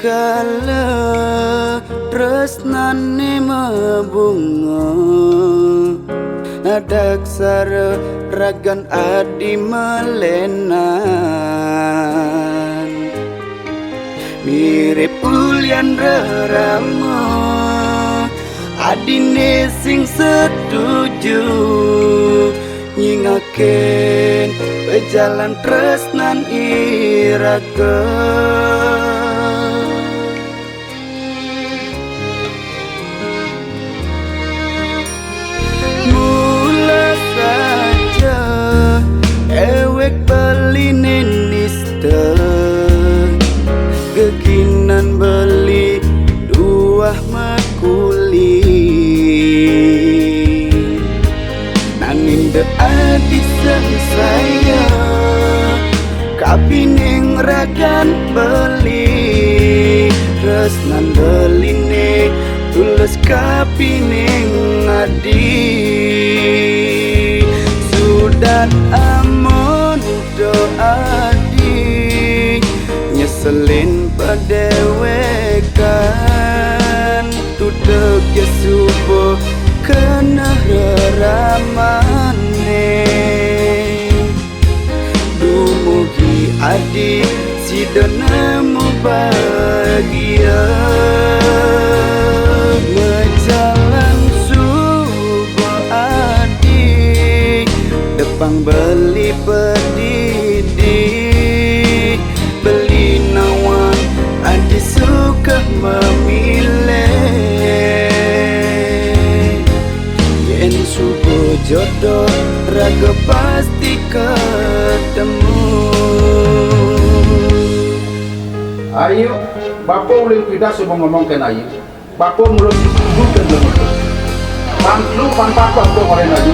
Rikala tresnane mebunga Adaksara ragan adi melenan Mirip ulyan rerama adine sing setuju nyingaken pejalan tresnan iraka mula saja ewek beline nista geginan beli dua makuli nanging de adik saya kapining ragan beli resnan beline tulus kapining adi sudah amon doadi nyeselin padewekan tudeg ya subuh kena ramane dumugi adi si nemu bahagia menjalan subuh adi depang beli pedidi beli nawang adi suka memilih yen subuh jodoh raga pasti ketemu. Ayo, Bapak uling tidak sebelum ngomongkan ayo. Bapak mulai bukan lemah. Lu pan Bapak tuh orang ayo.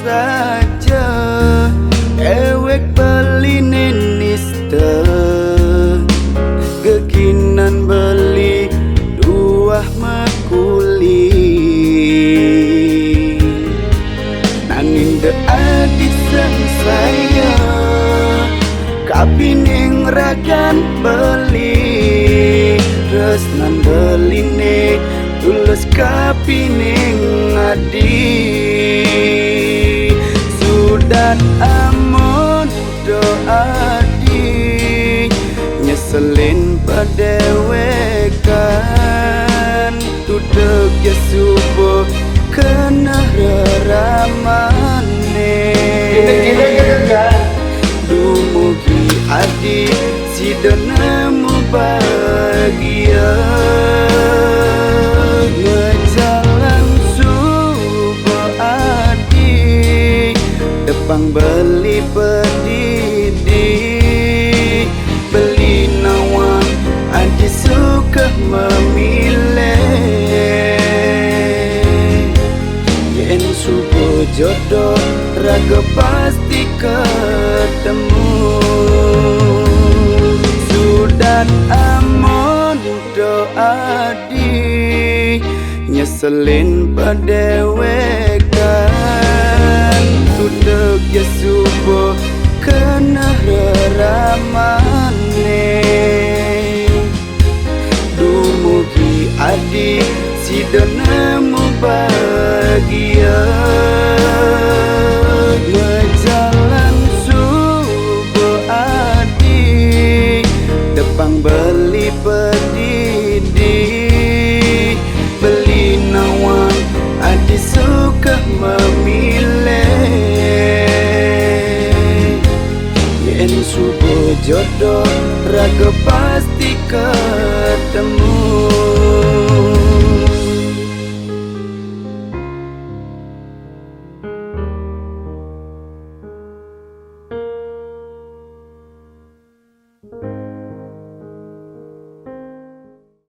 Saja ewek beline nista geginan beli dua makuli nanging de adik saya kapining ragan beli resnan beline tulus kapining adi dan amon doadi nyeselin padewekan tudeg ya subuh kena ramane dumugi adi si nemu bahagia ngejalan subuh adi depang beli pedidi beli nawang adi suka memilih yen subuh jodoh raga pasti ketemu sudah amon doadi nyeselin padewekan tudeg ya subuh kena ramane dumugi adi si dan nemu bahagia. Berjalan subuh adi, depan beli pedidi, beli nawang adi suka memilih. Yen subuh jodoh raga pasti ketemu.